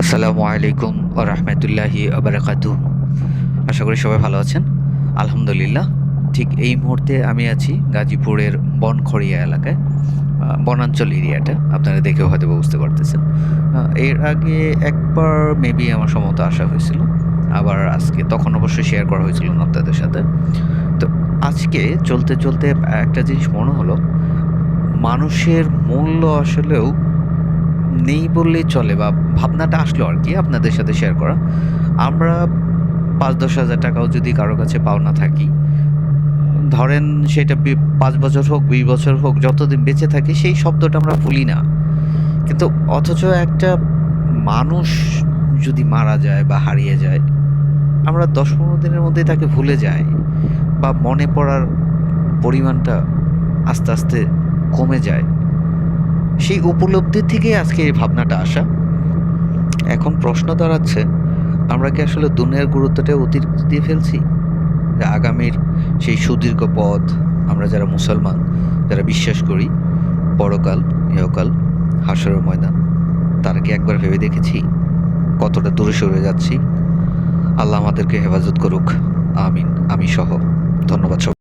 আসসালামু আলাইকুম ওয়া রাহমাতুল্লাহি ওয়া বারাকাতুহু। আশা করি সবাই ভালো আছেন। আলহামদুলিল্লাহ। ঠিক এই মুহূর্তে আমি আছি গাজীপুরের বনখড়িয়া এলাকায়। বনাঞ্চল এরিয়াটা আপনারা দেখেও হয়তোবা বুঝতে পারতেছেন। এর আগে একবার মেবি আমার সম্ভবত আসা হয়েছিল। আবার আজকে তখন অবশ্যই শেয়ার করা হয়েছিল না আপনাদের সাথে। তো আজকে চলতে একটা জিনিস মনে হলো, মানুষের মূল্য আসলেও নেই বললেই চলে, বা ভাবনাটা আসলো আরকি আপনাদের সাথে শেয়ার করা। আমরা ৫-১০ হাজার টাকাও যদি কারো কাছে পাওনা থাকি, ধরেন সেটা ৫ বছর হোক, ২০ বছর হোক, যতদিন বেঁচে থাকি সেই শব্দটা আমরা ভুলি না। কিন্তু অথচ একটা মানুষ যদি মারা যায় বা হারিয়ে যায়, আমরা ১০-১৫ দিনের মধ্যেই তাকে ভুলে যাই, বা মনে পড়ার পরিমাণটা আস্তে আস্তে কমে যায়। সেই উপলব্ধি থেকেই আজকে এই ভাবনাটা আসা। এখন প্রশ্ন দাঁড়াচ্ছে, আমরা কি আসলে দুনিয়ার গুরুত্বটা অতিরিক্ত দিয়ে ফেলছি? যে আগামীর সেই সুদীর্ঘ পথ, আমরা যারা মুসলমান, যারা বিশ্বাস করি পরকাল, ইহকাল, হাসরের ময়দান, তারা কি একবার ভেবে দেখেছি কতটা দূরে সরে যাচ্ছি? আল্লাহ আমাদেরকে হেফাজত করুক। আমিন। আমি সহ। ধন্যবাদ সবাইকে।